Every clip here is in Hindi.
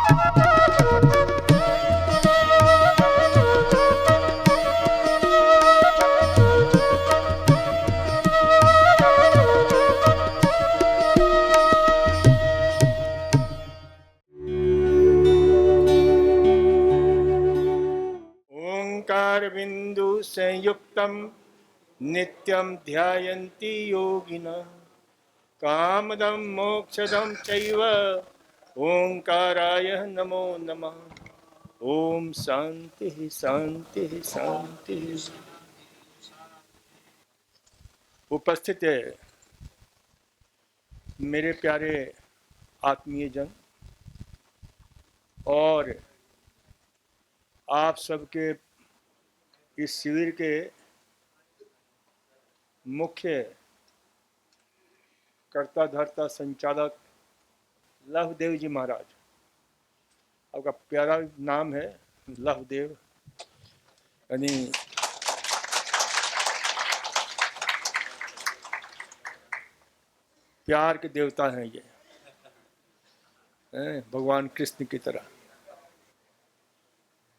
ओंकार बिंदु संयुक्तम नित्यं ध्यायन्ति योगिनः कामदं मोक्षदं चैव ओंकाराय नमो नमः। ओम शांति शांति शांति। उपस्थित है मेरे प्यारे आत्मीय जन और आप सबके इस शिविर के मुख्य कर्ता धर्ता संचालक लवदेव जी महाराज, आपका प्यारा नाम है लवदेव, यानी प्यार के देवता हैं ये, भगवान कृष्ण की तरह।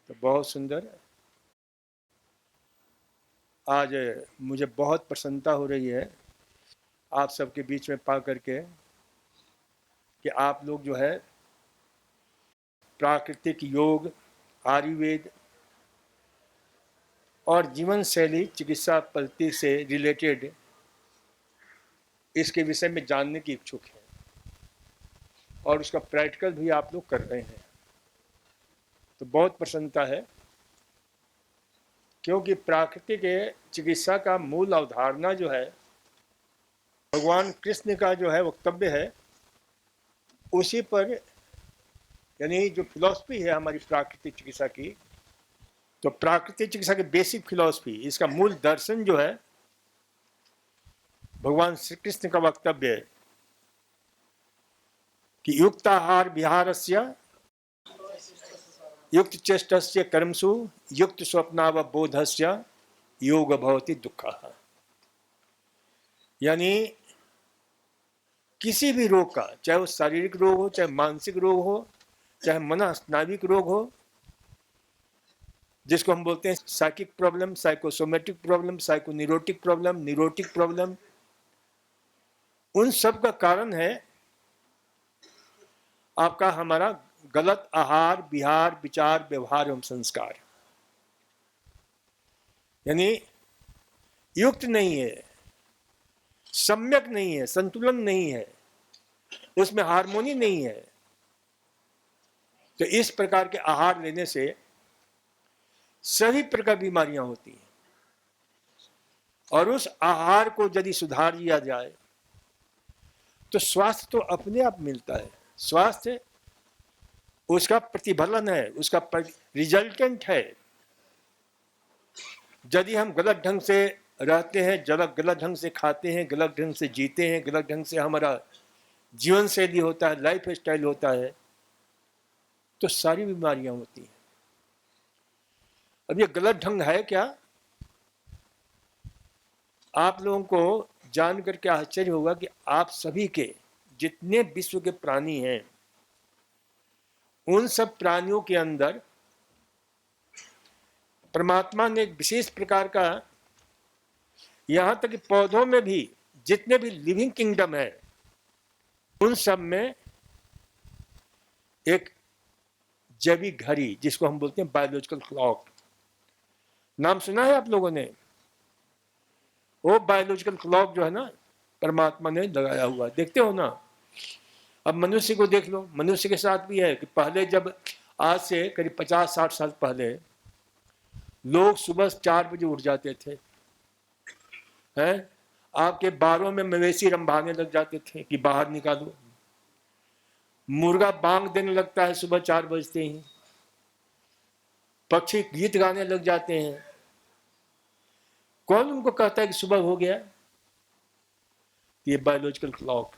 तो बहुत सुंदर। आज मुझे बहुत प्रसन्नता हो रही है आप सबके बीच में पा करके कि आप लोग जो है प्राकृतिक योग, आयुर्वेद और जीवन शैली चिकित्सा पद्धति से रिलेटेड इसके विषय में जानने की इच्छुक है और उसका प्रैक्टिकल भी आप लोग कर रहे हैं। तो बहुत प्रसन्नता है, क्योंकि प्राकृतिक चिकित्सा का मूल अवधारणा जो है भगवान कृष्ण का जो है वक्तव्य है, उसी पर, यानी जो फिलॉसफी है हमारी प्राकृतिक चिकित्सा की, तो प्राकृतिक चिकित्सा की बेसिक फिलॉसफी, इसका मूल दर्शन जो है भगवान श्री कृष्ण का वक्तव्य है कि युक्त आहार विहारस्य युक्त चेष्टस्य कर्मसु युक्त स्वप्नावबोधस्य योग भवति दुःखः। यानी किसी भी रोग का, चाहे वो शारीरिक रोग हो, चाहे मानसिक रोग हो, चाहे मनस्नाविक रोग हो, जिसको हम बोलते हैं psychic problem, psychosomatic problem, psychoneurotic problem, neurotic problem, उन सब का कारण है आपका हमारा गलत आहार विहार विचार व्यवहार एवं संस्कार। यानी युक्त नहीं है, सम्यक नहीं है, संतुलन नहीं है, उसमें हार्मोनी नहीं है। तो इस प्रकार के आहार लेने से सभी प्रकार बीमारियां होती हैं और उस आहार को यदि सुधार लिया जाए तो स्वास्थ्य तो अपने आप मिलता है। स्वास्थ्य उसका प्रतिफलन है, उसका रिजल्टेंट है। यदि हम गलत ढंग से रहते हैं, गलत ढंग से खाते हैं, गलत ढंग से जीते हैं, गलत ढंग से हमारा जीवन शैली होता है, लाइफ स्टाइल होता है, तो सारी बीमारियां होती हैं। अब ये गलत ढंग है क्या? आप लोगों को जान करके आश्चर्य होगा कि आप सभी के जितने विश्व के प्राणी हैं, उन सब प्राणियों के अंदर परमात्मा ने एक विशेष प्रकार का, यहां तक कि पौधों में भी जितने भी लिविंग किंगडम है, उन सब में एक जैविक घड़ी, जिसको हम बोलते हैं बायोलॉजिकल क्लॉक, नाम सुना है आप लोगों ने? वो बायोलॉजिकल क्लॉक जो है ना, परमात्मा ने लगाया हुआ, देखते हो ना। अब मनुष्य को देख लो, मनुष्य के साथ भी है कि पहले जब, आज से करीब 50-60 साल पहले लोग सुबह 4 बजे उठ जाते थे, हैं? आपके बारों में मवेशी रंभाने लग जाते थे कि बाहर निकालो। मुर्गा बांग देने लगता है सुबह 4 बजते ही, पक्षी गीत गाने लग जाते हैं। कौन उनको कहता है कि सुबह हो गया? ये बायोलॉजिकल क्लॉक,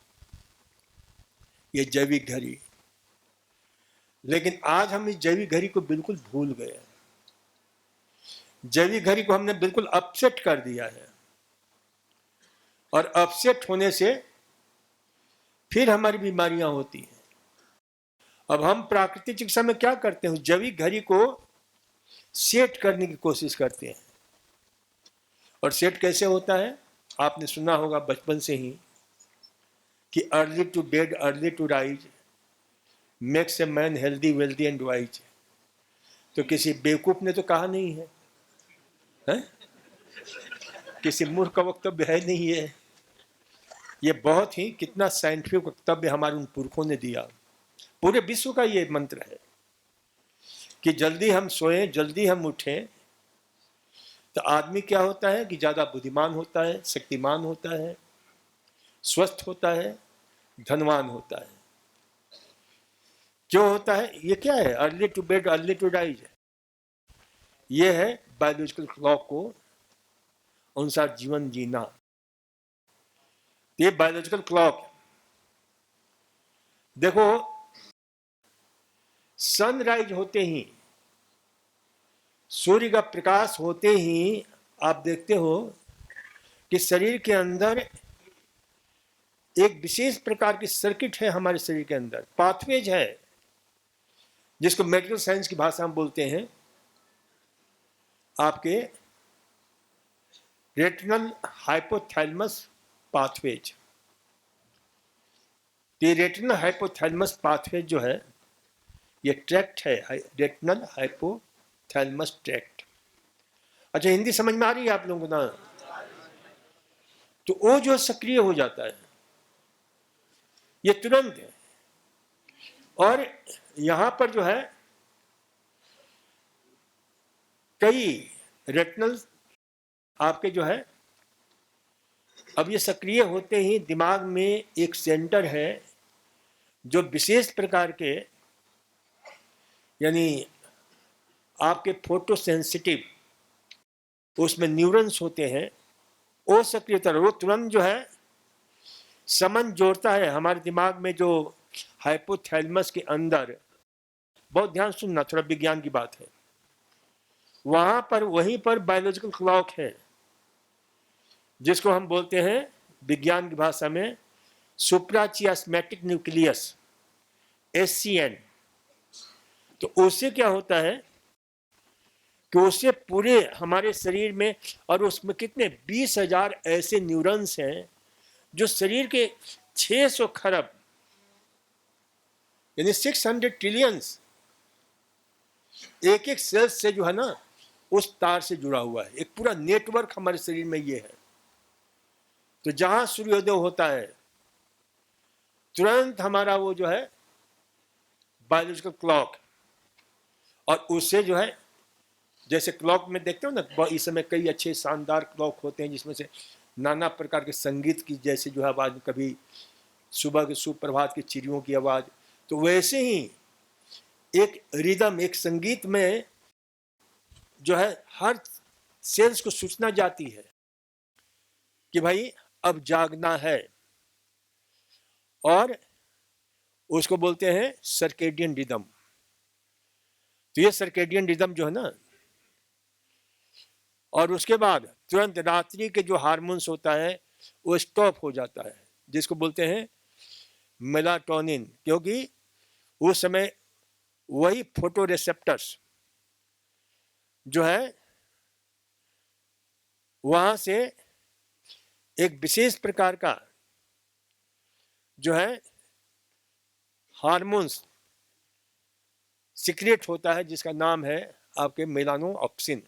ये जैविक घड़ी। लेकिन आज हम इस जैविक घड़ी को बिल्कुल भूल गए। जैविक घड़ी को हमने बिल्कुल अपसेट कर दिया है, और अपसेट होने से फिर हमारी बीमारियां होती हैं। अब हम प्राकृतिक चिकित्सा में क्या करते हैं, जैविक घड़ी को सेट करने की कोशिश करते हैं। और सेट कैसे होता है, आपने सुना होगा बचपन से ही कि early to bed early to rise makes a man healthy wealthy and wise. तो किसी बेवकूफ ने तो कहा नहीं है, है? किसी मूर्ख का वक्तव्य है नहीं है, ये बहुत ही कितना साइंटिफिक वक्तव्य हमारे उन पुरखों ने दिया। पूरे विश्व का ये मंत्र है कि जल्दी हम सोएं, जल्दी हम उठें, तो आदमी क्या होता है कि ज़्यादा बुद्धिमान होता है, शक्तिमान होता है, स्वस्थ होता है, धनवान होता है। क्यों होता है? ये क्या है? Early to bed early to rise. ये है बायोलॉजिकल क्लॉक को अनुसार जीवन जीना। ये बायोलॉजिकल क्लॉक देखो, सनराइज होते ही, सूर्य का प्रकाश होते ही आप देखते हो कि शरीर के अंदर एक विशेष प्रकार की सर्किट है, हमारे शरीर के अंदर पाथवेज है, जिसको मेडिकल साइंस की भाषा में बोलते हैं आपके रेटिनल हाइपोथैलेमस पाथवेज। ये रेटिनल हाइपोथैलेमस पाथवेज जो है, ये ट्रैक्ट है, रेटिनल हाइपोथैलेमस ट्रैक्ट। अच्छा, हिंदी समझ में आ रही है आप लोगों को ना? तो वो जो सक्रिय हो जाता है ये तुरंत है। और यहां पर जो है कई रेटिनल आपके जो है, अब ये सक्रिय होते ही दिमाग में एक सेंटर है जो विशेष प्रकार के, यानी आपके फोटो सेंसिटिव उसमें न्यूरॉन्स होते हैं, वो सक्रियता, वो तुरंत जो है समन जोड़ता है हमारे दिमाग में जो हाइपोथैलेमस के अंदर। बहुत ध्यान सुनना, थोड़ा विज्ञान की बात है। वहां पर वहीं पर बायोलॉजिकल क्लॉक है, जिसको हम बोलते हैं विज्ञान की भाषा में सुप्राचियास्मेटिक न्यूक्लियस, SCN। तो उससे क्या होता है कि उससे पूरे हमारे शरीर में, और उसमें कितने 20,000 ऐसे न्यूरॉन्स हैं जो शरीर के 600 खरब यानी 600 ट्रिलियंस एक एक सेल से जो है ना उस तार से जुड़ा हुआ है। एक पूरा नेटवर्क हमारे शरीर में ये है। तो जहां सूर्योदय होता है तुरंत हमारा वो जो है बायोलॉजिकल क्लॉक, और उससे जो है, जैसे क्लॉक में देखते हो ना, इस समय कई अच्छे शानदार क्लॉक होते हैं जिसमें से नाना प्रकार के संगीत की, जैसे जो है आवाज, कभी सुबह के सुप्रभात की चिड़ियों की आवाज, तो वैसे ही एक रिदम, एक संगीत में जो है हर सेल्स को सूचना जाती है कि भाई अब जागना है, और उसको बोलते हैं सर्केडियन रिदम। तो ये सर्केडियन रिदम जो है ना, और उसके बाद तुरंत रात्रि के जो हार्मोन्स होता है वो स्टॉप हो जाता है, जिसको बोलते हैं मेलाटोनिन, क्योंकि उस समय वही फोटो रिसेप्टर्स जो है वहां से एक विशेष प्रकार का जो है हार्मोन्स सिक्रेट होता है, जिसका नाम है आपके मेलानोऑप्सिन।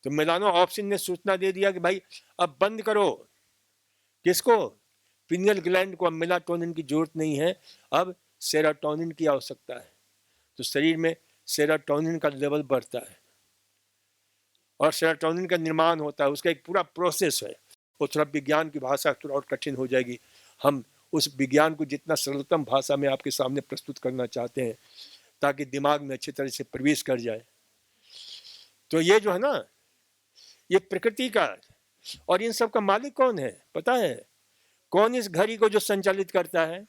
तो मेलानोऑप्सिन ने सूचना दे दिया कि भाई अब बंद करो, किसको? पिनियल ग्लैंड को। अब मेलाटोनिन की जरूरत नहीं है, अब सेरोटोनिन की आवश्यकता है। तो शरीर में सेरोटोनिन का लेवल बढ़ता है और सेरोटोनिन का निर्माण होता है। उसका एक पूरा प्रोसेस है, वो थोड़ा विज्ञान की भाषा थोड़ा और कठिन हो जाएगी। हम उस विज्ञान को जितना सरलतम भाषा में आपके सामने प्रस्तुत करना चाहते हैं ताकि दिमाग में अच्छी तरह से प्रवेश कर जाए। तो ये जो है ना, ये प्रकृति का, और इन सब का मालिक कौन है पता है? कौन इस घड़ी को जो संचालित करता है?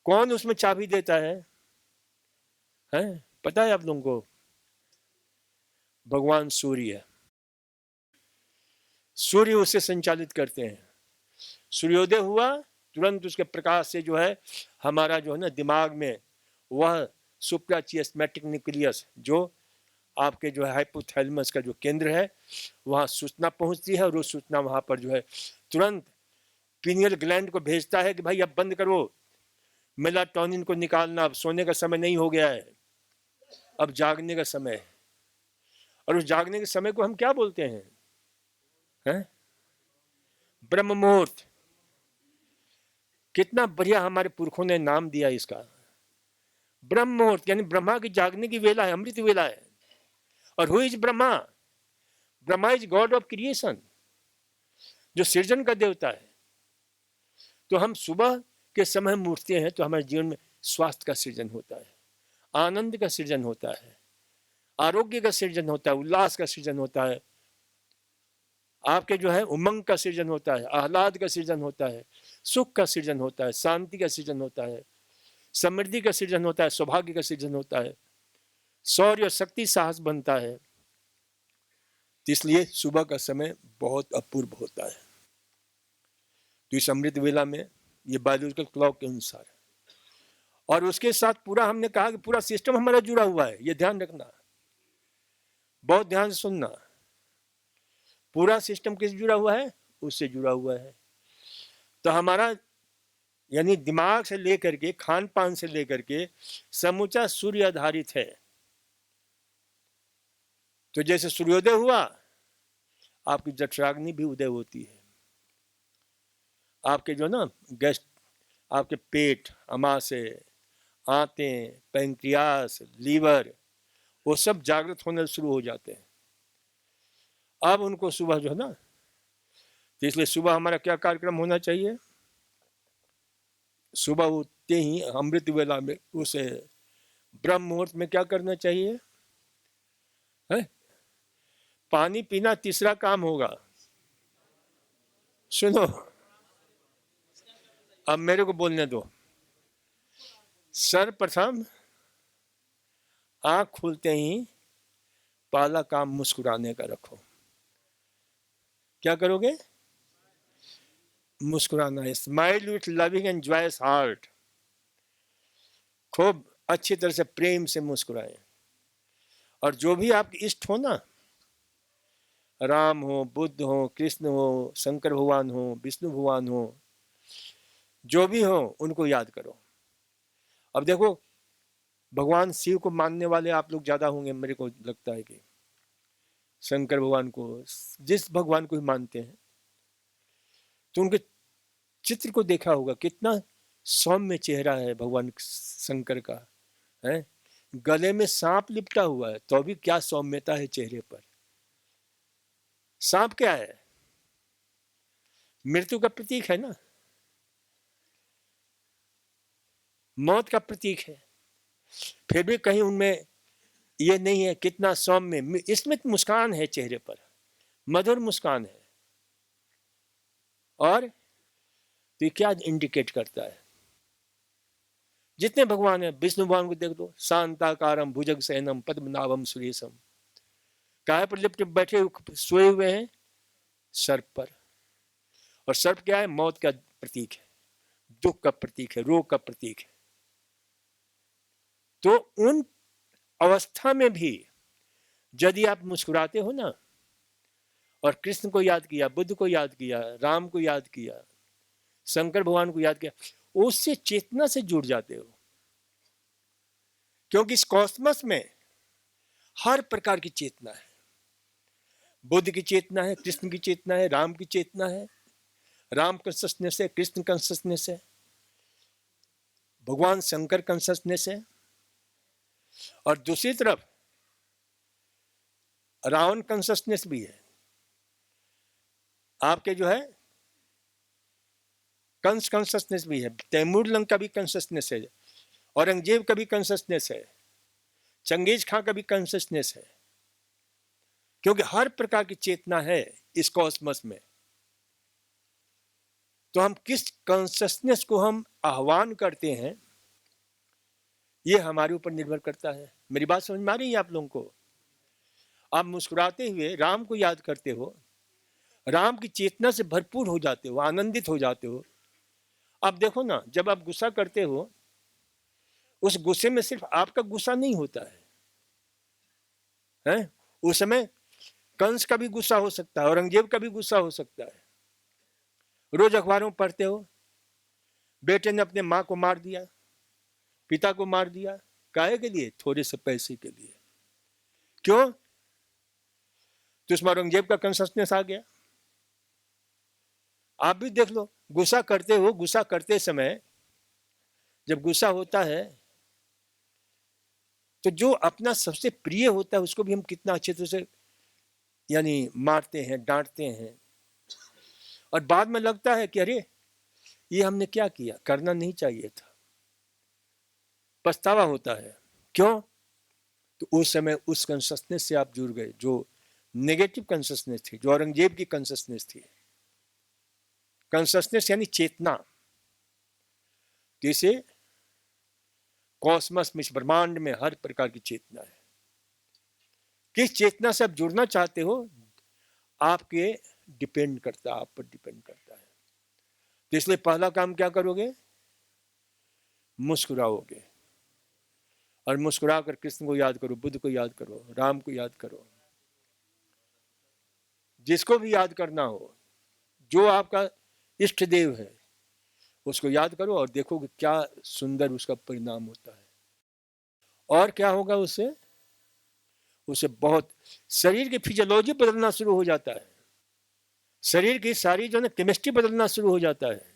कौन उसमें चाबी देता है? पता है आप लोगों को? भगवान सूर्य। सूर्य उसे संचालित करते हैं। सूर्योदय हुआ तुरंत उसके प्रकाश से जो है हमारा जो है ना दिमाग में वह सुप्राचियस्मेटिक न्यूक्लियस जो आपके जो है हाइपोथैलेमस का जो केंद्र है वहाँ सूचना पहुँचती है और वो सूचना वहाँ पर जो है तुरंत पीनियल ग्लैंड को भेजता है कि भाई अब बंद करो, मेलाटोनिन को निकालना, अब सोने का समय नहीं हो गया है, अब जागने का समय है। और उस जागने के समय को हम क्या बोलते हैं? ब्रह्म मुहूर्त। कितना बढ़िया हमारे पुरखों ने नाम दिया इसका, ब्रह्म मुहूर्त, यानी ब्रह्मा की जागने की वेला है, अमृत वेला है। और who is Brahma? Brahma is God of creation, जो सृजन का देवता है। तो हम सुबह के समय हम उठते हैं तो हमारे जीवन में स्वास्थ्य का सृजन होता है, आनंद का सृजन होता है, आरोग्य का सृजन होता है, उल्लास का सृजन होता है, आपके जो है उमंग का सृजन होता है, आह्लाद का सृजन होता है, सुख का सृजन होता है, शांति का सृजन होता है, समृद्धि का सृजन होता है, सौभाग्य का सृजन होता है, शौर्य शक्ति साहस बनता है। इसलिए सुबह का समय बहुत अपूर्व होता है। तो इस अमृत वेला में ये बायोलॉजिकल क्लॉक के अनुसार है। और उसके साथ पूरा हमने कहा कि पूरा सिस्टम हमारा जुड़ा हुआ है, ये ध्यान रखना, बहुत ध्यान से सुनना। पूरा सिस्टम किस जुड़ा हुआ है? उससे जुड़ा हुआ है। तो हमारा यानी दिमाग से लेकर के खान पान से लेकर के समूचा सूर्य आधारित है। तो जैसे सूर्योदय हुआ आपकी जठराग्नि भी उदय होती है, आपके जो ना गैस, आपके पेट, अमाशय, आंतें, पैंक्रियास, लीवर, वो सब जागृत होने शुरू हो जाते हैं। अब उनको सुबह जो है ना, तो इसलिए सुबह हमारा क्या कार्यक्रम होना चाहिए? सुबह उठते ही अमृत वेला में उसे ब्रह्म मुहूर्त में क्या करना चाहिए है? पानी पीना तीसरा काम होगा। सुनो, अब मेरे को बोलने दो। सर्वप्रथम आंख खुलते ही पहला काम मुस्कुराने का रखो। क्या करोगे? मुस्कुराना है। Smile with loving and joyous heart. खूब अच्छी तरह से प्रेम से मुस्कुराएं। और जो भी आपके इष्ट हो ना, राम हो, बुद्ध हो, कृष्ण हो, शंकर भगवान हो, विष्णु भगवान हो, जो भी हो उनको याद करो। अब देखो, भगवान शिव को मानने वाले आप लोग ज्यादा होंगे, मेरे को लगता है कि शंकर भगवान को, जिस भगवान को ही मानते हैं, तो उनके चित्र को देखा होगा, कितना सौम्य चेहरा है भगवान शंकर का, है? गले में सांप लिपटा हुआ है तो भी क्या सौम्यता है चेहरे पर। सांप क्या है? मृत्यु का प्रतीक है ना, मौत का प्रतीक है। फिर भी कहीं उनमें ये नहीं है, कितना सौम्य, इसमें मुस्कान है चेहरे पर, मधुर मुस्कान है। और तो क्या इंडिकेट करता है? जितने भगवान है, विष्णु भगवान को देख दो, शांताकारम भुजग सहनम पद्मनाभम सुरेशम, काहे पर लिपटे बैठे सोए हुए हैं? सर्प पर। और सर्प क्या है? मौत का प्रतीक है, दुख का प्रतीक है, रोग का प्रतीक है। तो उन अवस्था में भी यदि आप मुस्कुराते हो ना, और कृष्ण को याद किया, बुद्ध को याद किया, राम को याद किया, शंकर भगवान को याद किया, उससे चेतना से जुड़ जाते हो। क्योंकि इस कॉस्मस में हर प्रकार की चेतना है। बुद्ध की चेतना है, कृष्ण की चेतना है, राम की चेतना है, राम कॉन्शसनेस है, कृष्ण कॉन्शसनेस है, भगवान शंकर कॉन्शसनेस है। और दूसरी तरफ रावण कॉन्शसनेस भी है, आपके जो है कंस कॉन्शसनेस भी है, तैमूर लंग का भी कॉन्शसनेस है, औरंगजेब का भी कॉन्शसनेस है, चंगेज खां का भी कॉन्शसनेस है। क्योंकि हर प्रकार की चेतना है इस कॉस्मस में। तो हम किस कॉन्शसनेस को हम आह्वान करते हैं, ये हमारे ऊपर निर्भर करता है। मेरी बात समझ में आ रही है आप लोगों को? आप मुस्कुराते हुए राम को याद करते हो, राम की चेतना से भरपूर हो जाते हो, आनंदित हो जाते हो, आप देखो ना, जब आप गुस्सा करते हो, उस गुस्से में सिर्फ आपका गुस्सा नहीं होता है? उस समय कंस का भी गुस्सा हो सकता है, औरंगजेब का भी गुस्सा हो सकता है। रोज अखबारों में पढ़ते हो, बेटे ने अपने माँ को मार दिया, पिता को मार दिया, काहे के लिए? थोड़े से पैसे के लिए। क्यों? तो उसमें औरंगजेब का कंसियसनेस आ गया। आप भी देख लो, गुस्सा करते हो, गुस्सा करते समय जब गुस्सा होता है तो जो अपना सबसे प्रिय होता है उसको भी हम कितना अच्छे तरह से यानी मारते हैं, डांटते हैं, और बाद में लगता है कि अरे ये हमने क्या किया, करना नहीं चाहिए था, पछतावा होता है। क्यों? तो उस समय उस कंसियसनेस से आप जुड़ गए, जो नेगेटिव कंसियसनेस थी, जो औरंगजेब की कंसियसनेस थी। कंसियसनेस यानी चेतना। जैसे कॉस्मस में, इस ब्रह्मांड में हर प्रकार की चेतना है। किस चेतना से आप जुड़ना चाहते हो आपके डिपेंड करता है, आप पर डिपेंड करता है। तो इसलिए पहला काम क्या करोगे? मुस्कुराओगे, और मुस्कुरा कर कृष्ण को याद करो, बुद्ध को याद करो, राम को याद करो, जिसको भी याद करना हो, जो आपका इष्ट देव है उसको याद करो, और देखो कि क्या सुंदर उसका परिणाम होता है। और क्या होगा उससे? उससे बहुत शरीर की फिजियोलॉजी बदलना शुरू हो जाता है, शरीर की सारी जो है केमिस्ट्री बदलना शुरू हो जाता है।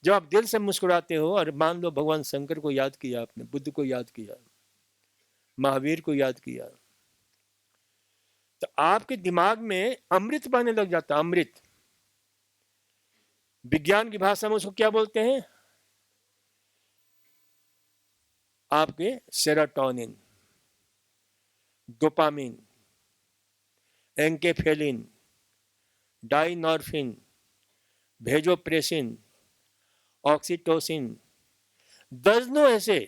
जब आप दिल से मुस्कुराते हो, और मान लो भगवान शंकर को याद किया आपने, बुद्ध को याद किया, महावीर को याद किया, तो आपके दिमाग में अमृत बहने लग जाता है। अमृत, विज्ञान की भाषा में उसको क्या बोलते हैं? आपके सेरोटोनिन, डोपामिन, एंकेफेलिन, डाइनॉर्फिन, भेजोप्रेसिन, ऑक्सीटोसिन, दर्जनों ऐसे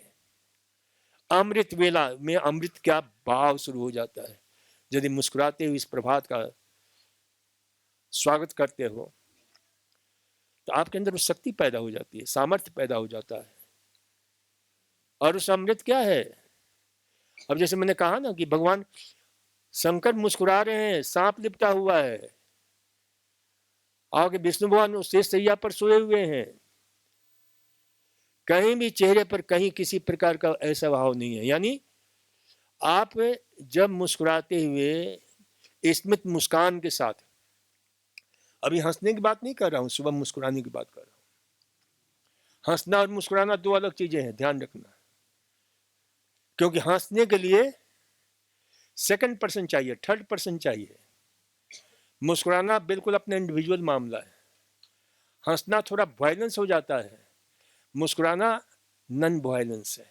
अमृत वेला में अमृत का भाव शुरू हो जाता है। यदि मुस्कुराते हुए इस प्रभात का स्वागत करते हो तो आपके अंदर उस शक्ति पैदा हो जाती है, सामर्थ्य पैदा हो जाता है। और उस अमृत क्या है? अब जैसे मैंने कहा ना कि भगवान शंकर मुस्कुरा रहे हैं, सांप लिपटा हुआ है, आगे विष्णु भगवान उस शेष सैया पर सोए हुए हैं, कहीं भी चेहरे पर कहीं किसी प्रकार का ऐसा भाव नहीं है। यानी आप जब मुस्कुराते हुए स्मित मुस्कान के साथ, अभी हंसने की बात नहीं कर रहा हूं, सुबह मुस्कुराने की बात कर रहा हूं। हंसना और मुस्कुराना दो अलग चीजें हैं, ध्यान रखना। क्योंकि हंसने के लिए सेकंड पर्सन चाहिए, थर्ड पर्सन चाहिए। मुस्कुराना बिल्कुल अपना इंडिविजुअल मामला है। हंसना थोड़ा वायलेंस हो जाता है, मुस्कुराना नन वायलेंस है।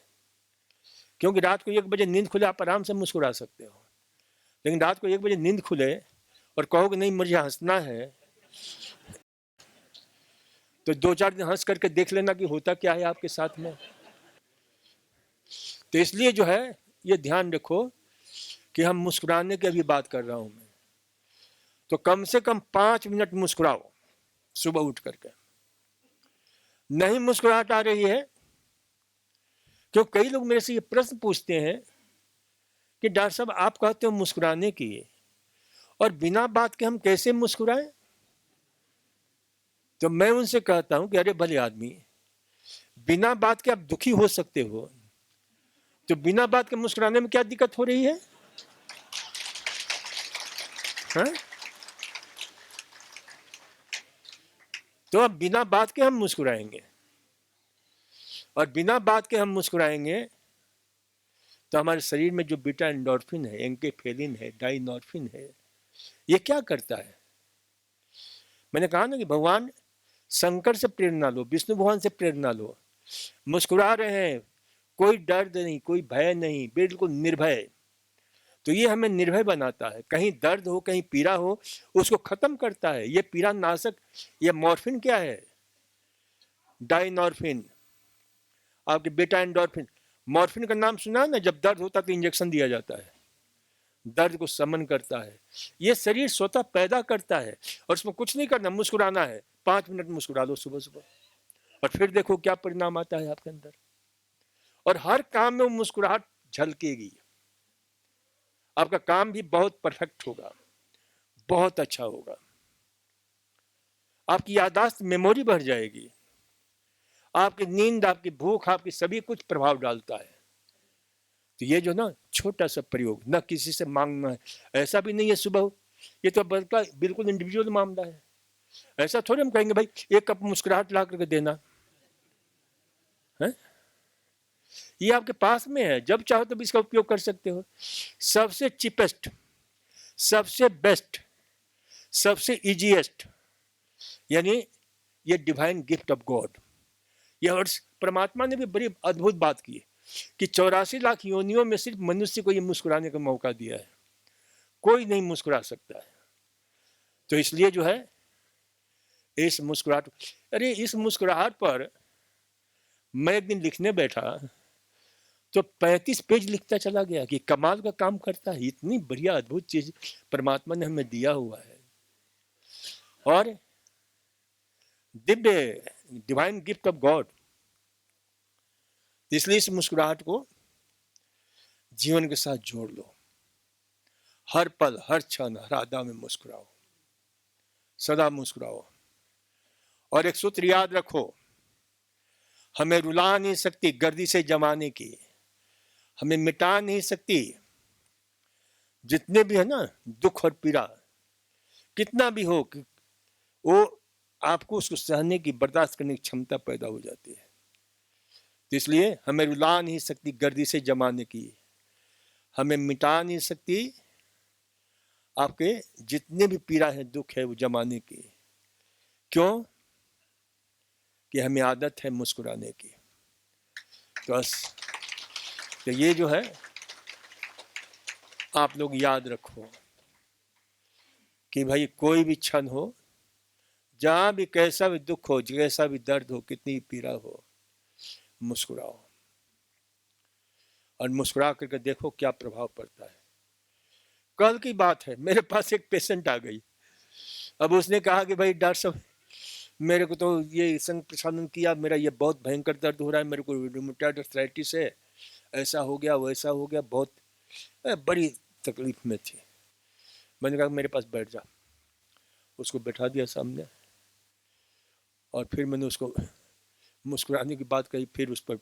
क्योंकि रात को 1 बजे नींद खुले आप आराम से मुस्कुरा सकते हो, लेकिन रात को 1 बजे नींद खुले और कहो कि नहीं मुझे हंसना है, तो 2-4 दिन हंस करके देख लेना कि होता क्या है आपके साथ में। तो इसलिए जो है ये ध्यान रखो कि हम मुस्कुराने की अभी बात कर रहा हूं मैं, तो कम से कम 5 मिनट मुस्कुराओ सुबह उठ करके। नहीं मुस्कुराहट आ रही है, क्यों कई लोग मेरे से ये प्रश्न पूछते हैं कि डॉक्टर साहब आप कहते हो मुस्कुराने की, और बिना बात के हम कैसे मुस्कुराएं? तो मैं उनसे कहता हूं कि अरे भले आदमी, बिना बात के आप दुखी हो सकते हो, तो बिना बात के मुस्कुराने में क्या दिक्कत हो रही है? हा? तो अब बिना बात के हम मुस्कुराएंगे, और बिना बात के हम मुस्कुराएंगे तो हमारे शरीर में जो बीटा एंडोर्फिन है, एंकेफेलिन है, डाइनॉर्फिन है, ये क्या करता है? मैंने कहा ना कि भगवान शंकर से प्रेरणा लो, विष्णु भगवान से प्रेरणा लो। मुस्कुरा रहे हैं, कोई दर्द नहीं, कोई भय नहीं, बिल्कुल निर्भय। तो ये हमें निर्भय बनाता है। कहीं दर्द हो, कहीं पीड़ा हो, उसको खत्म करता है। ये पीड़ा नाशक, ये मॉर्फिन क्या है? डाइनॉर्फिन, आपके बीटा एंडोर्फिन। मॉर्फिन का नाम सुना ना? जब दर्द होता तो इंजेक्शन दिया जाता है, दर्द को समन करता है। ये शरीर स्वतः पैदा करता है, और उसमें कुछ नहीं करना, मुस्कुराना है। 5 मिनट मुस्कुरा लो सुबह सुबह, और फिर देखो क्या परिणाम आता है आपके अंदर। और हर काम में वो मुस्कुराहट झलकेगी। आपका काम भी बहुत परफेक्ट होगा, बहुत अच्छा होगा। आपकी याददाश्त, मेमोरी बढ़ जाएगी। आपकी नींद, आपकी भूख, आपकी सभी कुछ प्रभाव डालता है। तो ये जो ना छोटा सा प्रयोग, ना किसी से मांगना है, ऐसा भी नहीं है सुबह, ये तो बिल्कुल इंडिविजुअल मामला है। ऐसा थोड़ी हम कहेंगे भाई एक कप मुस्कुराहट ला करके देना है। ये आपके पास में है, जब चाहो तब इसका उपयोग कर सकते हो। सबसे चीपेस्ट, सबसे बेस्ट, सबसे इजीएस्ट, यानी ये डिवाइन गिफ्ट ऑफ गॉड। ये वर्ष परमात्मा ने भी बड़ी अद्भुत बात की कि 84 लाख योनियों में सिर्फ मनुष्य को ये मुस्कुराने का मौका दिया है, कोई नहीं मुस्कुरा सकता है। तो इसलिए जो है इस मुस्कुराहट, अरे इस मुस्कुराहट पर मैं एक दिन लिखने बैठा तो 35 पेज लिखता चला गया कि कमाल का काम करता है, इतनी बढ़िया अद्भुत चीज परमात्मा ने हमें दिया हुआ है। और Divya divine gift of God, इसलिए इस मुस्कुराहट को जीवन के साथ जोड़ लो। हर पल, हर क्षण, हर आदा में मुस्कुराओ, सदा मुस्कुराओ। और एक सूत्र याद रखो, हमें रुला नहीं सकती गर्दिश जमाने की, हमें मिटा नहीं सकती। जितने भी है ना दुख और पीड़ा, कितना भी हो, वो आपको उसको सहने की, बर्दाश्त करने की क्षमता पैदा हो जाती है। तो इसलिए हमें रुला नहीं सकती गर्दिश जमाने की, हमें मिटा नहीं सकती आपके जितने भी पीड़ा है, दुख है, वो जमाने की। क्यों? कि हमें आदत है मुस्कुराने की। तो बस, तो ये जो है आप लोग याद रखो कि भाई कोई भी क्षण हो, जहां भी कैसा भी दुख हो, जैसा भी दर्द हो, कितनी पीड़ा हो, मुस्कुराओ। और मुस्कुरा करके देखो क्या प्रभाव पड़ता है। कल की बात है, मेरे पास एक पेशेंट आ गई। अब उसने कहा कि भाई डॉक्टर साहब, मेरे को तो ये संग प्रसारण किया, मेरा ये बहुत भयंकर दर्द हो रहा है, मेरे को रूमेटॉइड आर्थराइटिस है, ऐसा हो गया वैसा हो गया, बहुत बड़ी तकलीफ में थी। मैंने कहा मेरे पास बैठ जा, उसको बैठा दिया सामने, और फिर मैंने उसको मुस्कुराने की बात कही, फिर उस पर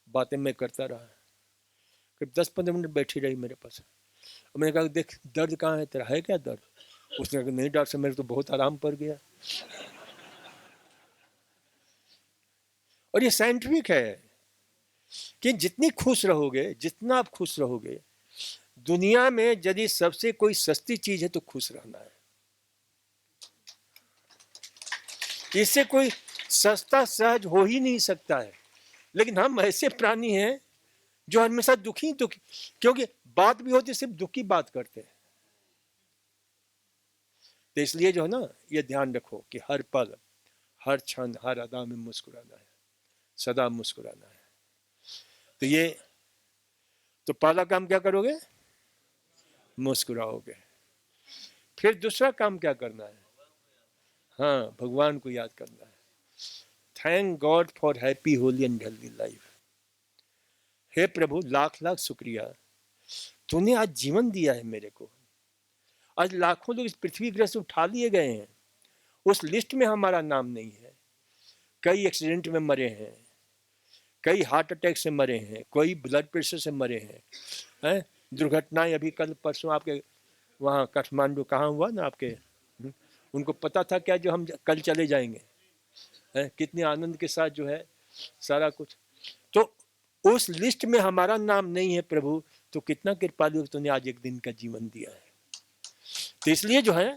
बातें मैं करता रहा। करीब 10-15 मिनट बैठी रही मेरे पास। मैंने कहा देख दर्द कहाँ है तेरा, है क्या दर्द? उसने कहा नहीं डॉक्टर साहब, मेरे तो बहुत आराम पड़ गया। और ये साइंटिफिक है कि जितनी खुश रहोगे, जितना आप खुश रहोगे, दुनिया में यदि सबसे कोई सस्ती चीज है तो खुश रहना है। इससे कोई सस्ता सहज हो ही नहीं सकता है। लेकिन हम ऐसे प्राणी हैं जो हमेशा दुखी, क्योंकि बात भी होती सिर्फ दुख की बात करते हैं। तो इसलिए जो है ना, ये ध्यान रखो कि हर पल, हर क्षण, हर अदा में मुस्कुराना है, सदा मुस्कुराना है। तो ये तो पहला काम क्या करोगे? मुस्कुराओगे। फिर दूसरा काम क्या करना है? हाँ, भगवान को याद करना है। Thank God for happy Holi and healthy life. हे प्रभु, लाख लाख शुक्रिया, तूने आज जीवन दिया है मेरे को। आज लाखों लोग इस पृथ्वी ग्रह से उठा लिए गए हैं, उस लिस्ट में हमारा नाम नहीं है। कई एक्सीडेंट में मरे हैं, कई हार्ट अटैक से मरे हैं, कोई ब्लड प्रेशर से मरे हैं, दुर्घटनाएं अभी कल परसों आपके वहाँ काठमांडू कहाँ हुआ ना आपके, उनको पता था क्या जो हम कल चले जाएंगे? कितने आनंद के साथ जो है सारा कुछ। तो उस लिस्ट में हमारा नाम नहीं है प्रभु, तो कितना कृपालु तूने आज एक दिन का जीवन दिया है। तो इसलिए जो है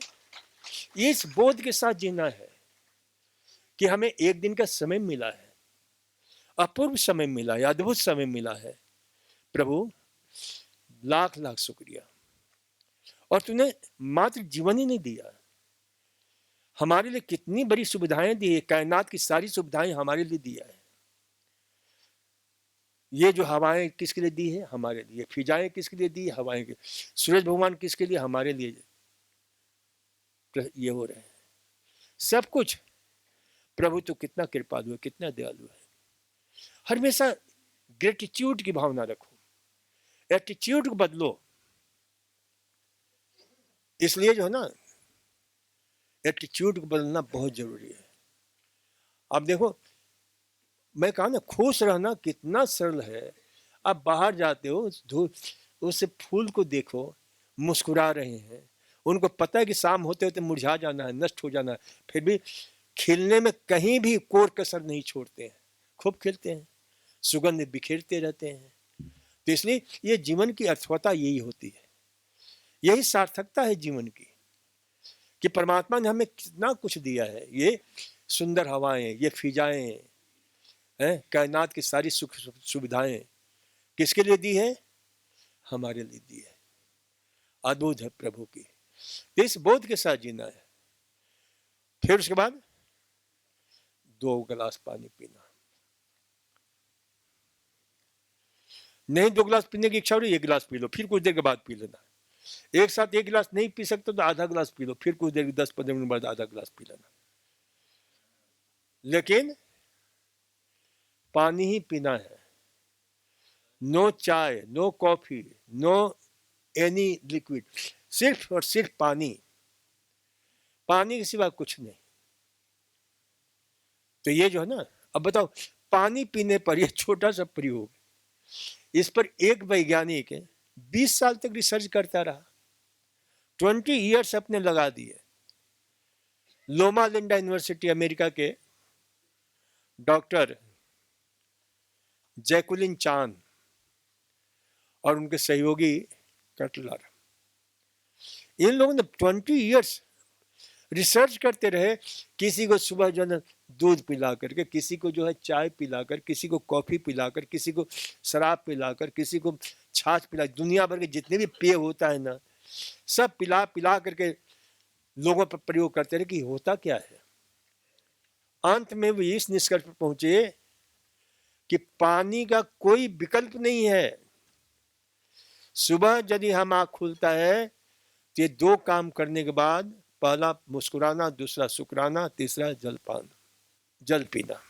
इस बोध के साथ जीना है कि हमें एक दिन का समय मिला है, अपूर्व समय मिला है, अद्भुत समय मिला है। प्रभु लाख लाख शुक्रिया। और तूने मात्र जीवन ही नहीं दिया, हमारे लिए कितनी बड़ी सुविधाएं दी है, कायनात की सारी सुविधाएं हमारे लिए दिया है। ये जो हवाएं किसके लिए दी है? हमारे लिए। फिजाएं किसके लिए दी? हवाएं के। सूरज भगवान किसके लिए? हमारे लिए ये हो रहे हैं। सब कुछ प्रभु तो कितना कृपालु है, कितना दयालु है। हमेशा ग्रेटिट्यूड की भावना रखो, एटीट्यूड को बदलो। इसलिए जो है ना, एटीट्यूड को बदलना बहुत जरूरी है। अब देखो, मैं कहा ना, खुश रहना कितना सरल है। आप बाहर जाते हो, उस फूल को देखो, मुस्कुरा रहे हैं, उनको पता है कि शाम होते होते मुरझा जाना है, नष्ट हो जाना है, फिर भी खिलने में कहीं भी कोर कसर नहीं छोड़ते हैं, खूब खिलते हैं, सुगंध बिखेरते रहते हैं। तो इसलिए ये जीवन की अर्थवता यही होती है, यही सार्थकता है जीवन की, कि परमात्मा ने हमें कितना कुछ दिया है। ये सुंदर हवाएं, ये फिजाएं हैं, कायनात की सारी सुख सुविधाएं किसके लिए दी है? हमारे लिए दी है। अद्भुत है प्रभु की। तो इस बोध के साथ जीना है। फिर उसके बाद 2 गिलास पानी पीना। नहीं 2 गिलास पीने की इच्छा हो रही, 1 गिलास पी लो, फिर कुछ देर के बाद पी लेना। एक साथ 1 गिलास नहीं पी सकते तो आधा गिलास पी लो, फिर कुछ देर 10-15 मिनट बाद आधा गिलास पी लेना। लेकिन पानी ही पीना है। नो चाय, no coffee, no any liquid, सिर्फ और सिर्फ पानी, पानी के सिवा कुछ नहीं। तो ये जो है ना, अब बताओ, पानी पीने पर यह छोटा सा प्रयोग, इस पर एक वैज्ञानिक 20 साल तक रिसर्च करता रहा, 20 ईयर्स अपने लगा दिए। लोमा लिंडा यूनिवर्सिटी अमेरिका के डॉक्टर जैकुलिन चान और उनके सहयोगी कटलर, इन लोगों ने 20 ईयर्स रिसर्च करते रहे। किसी को सुबह जो है दूध पिला करके, किसी को जो है चाय पिलाकर, किसी को कॉफी पिलाकर, किसी को शराब पिलाकर, किसी को छाछ पिला, दुनिया भर के जितने भी पेय होता है ना, सब पिला पिला करके लोगों पर प्रयोग करते रहे कि होता क्या है। अंत में वो इस निष्कर्ष पर पहुंचे कि पानी का कोई विकल्प नहीं है। सुबह यदि हम आँख खुलता है तो ये 2 काम करने के बाद, पहला मुस्कुराना, दूसरा शुक्राना, तीसरा जल पीना।